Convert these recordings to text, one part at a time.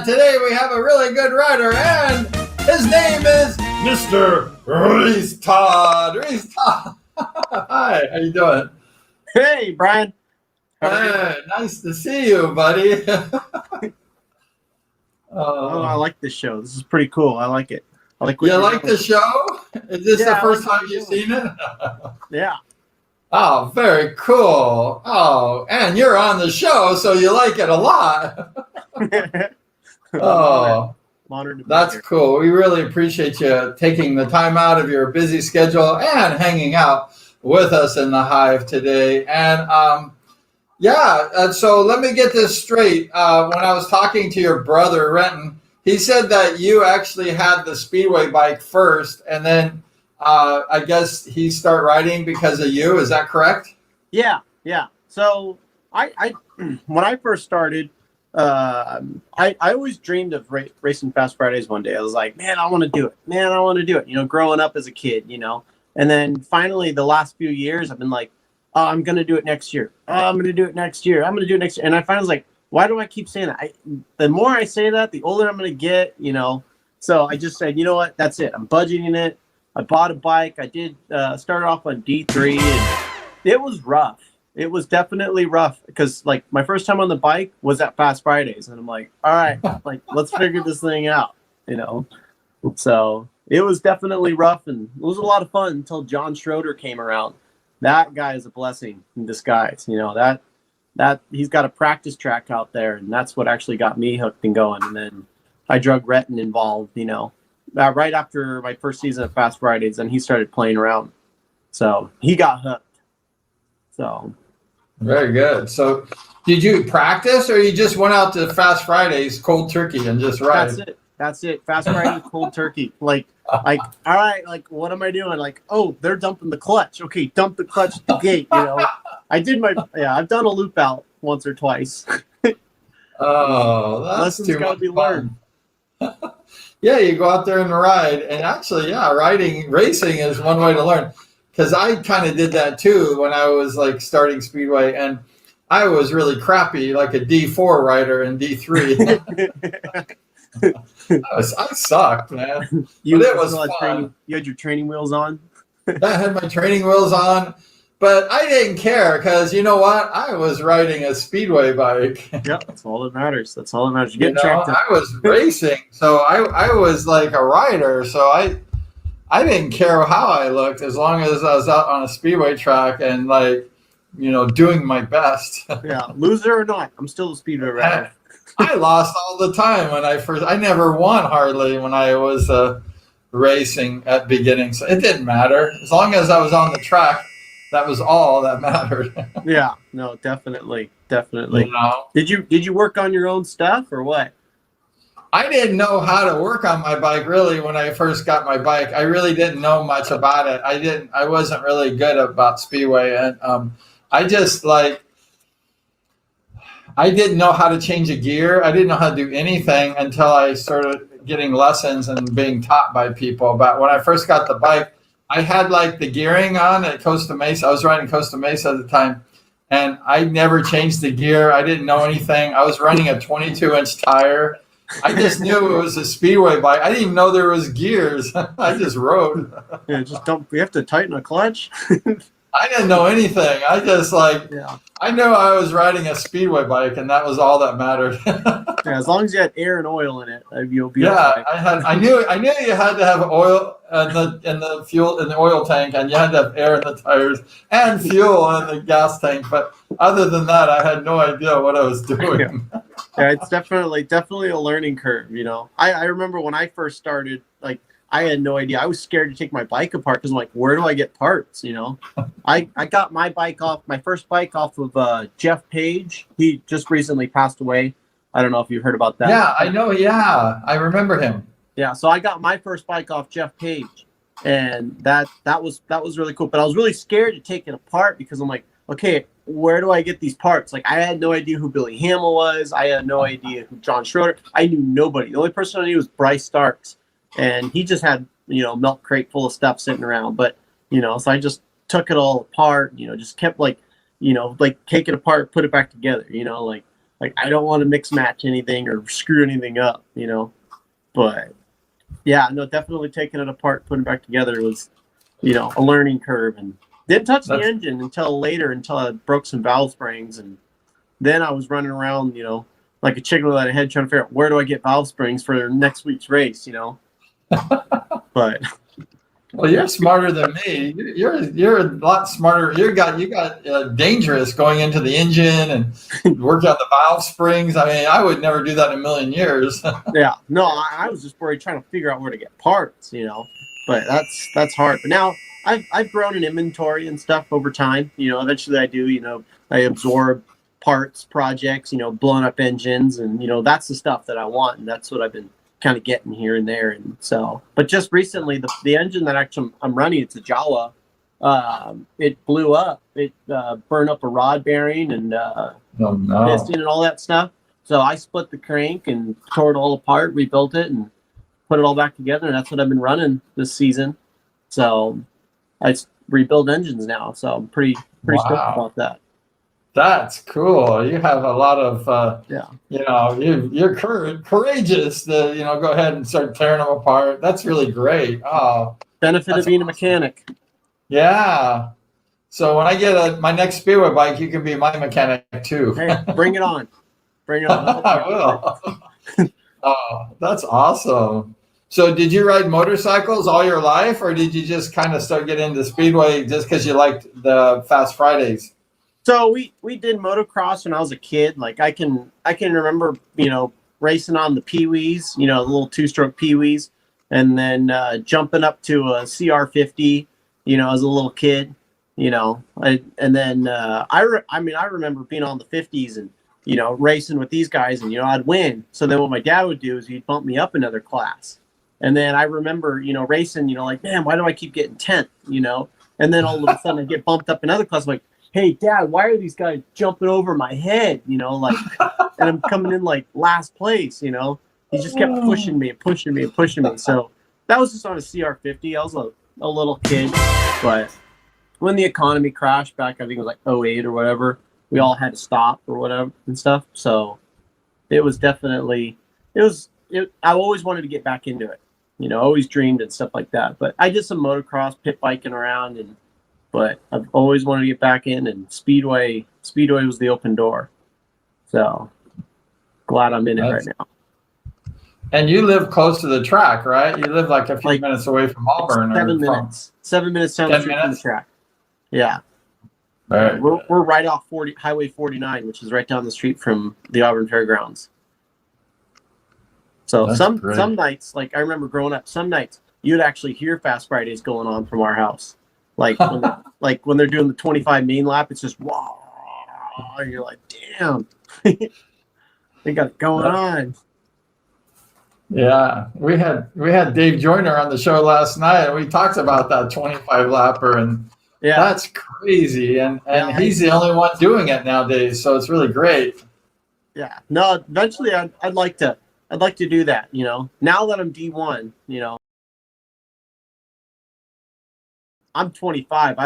today we have a really good rider, and his name is Mr. Rees Todd. Rees Todd. Hi, how you doing? Hey, Brian. Hey, nice to see you, buddy. I like this show. This is pretty cool. I like it. I like what you like the show? Is this the first time you've seen it? Yeah. Oh, very cool. Oh, and you're on the show, so you like it a lot. Oh, that's cool. We really appreciate you taking the time out of your busy schedule and hanging out with us in the Hive today. And so let me get this straight. When I was talking to your brother, Renton, he said that you actually had the Speedway bike first, and then I guess he started riding because of you. Is that correct? Yeah. So I when I first started, I always dreamed of racing Fast Fridays one day. I was like, man, I want to do it. Man, I want to do it. Growing up as a kid, And then finally, the last few years, I've been like, oh, I'm going to do it next year. Oh, I'm going to do it next year. I'm going to do it next year. And I finally was like, why do I keep saying that? The more I say that, the older I'm going to get, So I just said, you know what? That's it. I'm budgeting it. I bought a bike. I did started off on D3, and it was rough. It was definitely rough because, like, my first time on the bike was at Fast Fridays, and I'm like, all right, like, let's figure this thing out, So it was definitely rough, and it was a lot of fun until John Schroeder came around. That guy is a blessing in disguise. That he's got a practice track out there, and that's what actually got me hooked and going. And then I drug Retton involved, right after my first season at Fast Fridays, and he started playing around. So he got hooked. So very good. So did you practice, or you just went out to Fast Fridays cold turkey and just ride? That's it. Fast Fridays cold turkey. Like, all right, like, what am I doing? Like, oh, they're dumping the clutch. Okay, dump the clutch at the gate, I've done a loop out once or twice. Oh, that's lessons too gotta be much learned. Yeah, you go out there and ride. And actually, racing is one way to learn. Because I kind of did that too when I was like starting Speedway, and I was really crappy, like a D4 rider in D3. I sucked, man. You fun. You had your training wheels on? I had my training wheels on, but I didn't care because you know what? I was riding a Speedway bike. Yeah, that's all that matters. You I was racing, so I was like a rider, so I didn't care how I looked as long as I was out on a Speedway track and doing my best. Yeah, loser or not, I'm still a Speedway rider. I lost all the time when I never won hardly when I was racing at beginning. So it didn't matter. As long as I was on the track, that was all that mattered. Yeah, no, definitely. Did you work on your own stuff or what? I didn't know how to work on my bike really when I first got my bike. I really didn't know much about it. I wasn't really good about Speedway, and I didn't know how to change a gear. I didn't know how to do anything until I started getting lessons and being taught by people. But when I first got the bike, I had like the gearing on at Costa Mesa. I was riding Costa Mesa at the time, and I never changed the gear. I didn't know anything. I was running a 22-inch tire. I just knew it was a Speedway bike. I didn't even know there was gears. I just rode. Yeah, we have to tighten a clutch. I didn't know anything. I just I knew I was riding a Speedway bike, and that was all that mattered. Yeah, as long as you had air and oil in it, you'll be okay. Yeah, I knew you had to have oil in the fuel in the oil tank, and you had to have air in the tires and fuel in the gas tank. But other than that, I had no idea what I was doing. Yeah, it's definitely a learning curve. I remember when I first started, like, I had no idea. I was scared to take my bike apart because I'm like, where do I get parts? I got my first bike off of Jeff Page. He just recently passed away. I don't know if you've heard about that. Yeah, I know. Yeah, I remember him. Yeah, so I got my first bike off Jeff Page, and that was really cool. But I was really scared to take it apart because I'm like, okay, where do I get these parts? Like, I had no idea who Billy Hamill was. I had no idea who John Schroeder. I knew nobody. The only person I knew was Bryce Starks. And he just had, milk crate full of stuff sitting around. But, so I just took it all apart, just kept take it apart, put it back together, Like, I don't want to mix match anything or screw anything up, you know. But yeah, no, definitely taking it apart, putting it back together was, you know, a learning curve. And didn't touch the engine until later, until I broke some valve springs. And then I was running around, you know, like a chicken without a head, trying to figure out where do I get valve springs for next week's race, you know. But well, you're smarter than me. You're a lot smarter. You got dangerous going into the engine and work out the valve springs. I mean, I would never do that in a million years. yeah, no, I was just worried trying to figure out where to get parts, you know. But that's hard. But now I've grown in inventory and stuff over time. You know, eventually I do. You know, I absorb parts, projects. You know, blowing up engines, and you know that's the stuff that I want, and that's what I've been kind of getting here and there. And so, but just recently, the engine that actually I'm running, it's a Jawa. It blew up. It burned up a rod bearing and piston and all that stuff. So I split the crank and tore it all apart, rebuilt it, and put it all back together. And that's what I've been running this season. So I rebuild engines now. So I'm pretty stoked about that. That's cool. You have a lot of, you know, you're courageous to, you know, go ahead and start tearing them apart. That's really great. Oh, benefit of being a mechanic. Yeah. So when I get my next Speedway bike, you can be my mechanic too. Hey, bring it on. Bring it on. I will. Oh, that's awesome. So did you ride motorcycles all your life, or did you just kind of start getting into Speedway just because you liked the Fast Fridays? So we did motocross when I was a kid. Like I can remember, you know, racing on the Pee-wees, you know, the little 2-stroke Pee-wees, and then jumping up to a CR50, you know, as a little kid, you know. I remember being on the 50s and, you know, racing with these guys, and, you know, I'd win. So then what my dad would do is he'd bump me up another class. And then I remember, you know, racing, you know, like, man, why do I keep getting 10th, you know? And then all of a sudden I get bumped up another class. I'm like, hey, Dad, why are these guys jumping over my head? You know, like, and I'm coming in like last place, you know. He just kept pushing me and pushing me and pushing me. So that was just on a CR50. I was a little kid. But when the economy crashed back, I think it was like 08 or whatever, we all had to stop or whatever and stuff. So it was definitely, I always wanted to get back into it. You know, always dreamed and stuff like that. But I did some motocross, pit biking around, but I've always wanted to get back in, and Speedway was the open door. So glad I'm in it right now. And you live close to the track, right? You live like a few minutes away from Auburn. 7 minutes. 7 minutes down the street from the track. Yeah. Right. We're right off Highway 49, which is right down the street from the Auburn Fairgrounds. So some nights, like I remember growing up, some nights you'd actually hear Fast Fridays going on from our house. Like when they're doing the 25 main lap, it's just wow. And you're like, damn, they got it going on. Yeah, we had Dave Joyner on the show last night, and we talked about that 25 lapper, and that's crazy. And he's the only one doing it nowadays, so it's really great. Yeah, no, eventually I'd like to do that. You know, now that I'm D1, you know. I'm 25.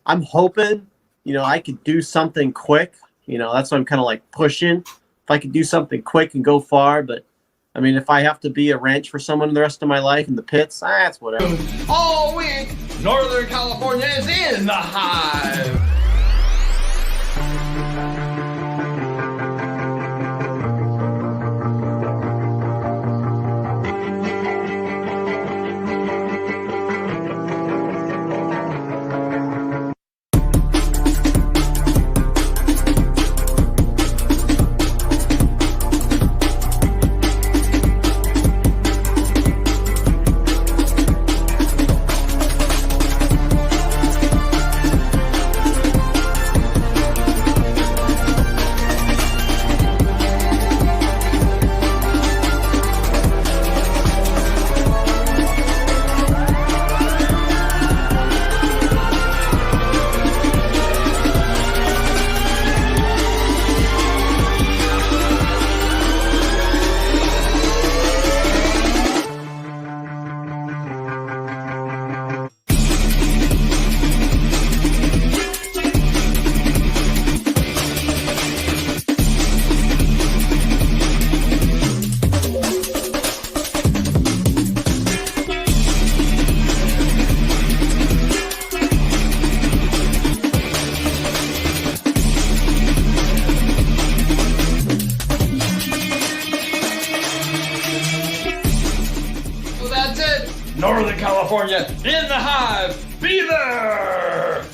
I'm hoping, you know, I could do something quick. You know, that's what I'm kind of like pushing. If I could do something quick and go far, but I mean, if I have to be a wrench for someone the rest of my life in the pits, that's whatever. All week, Northern California is in the hive. Northern California, in the hive. Be there.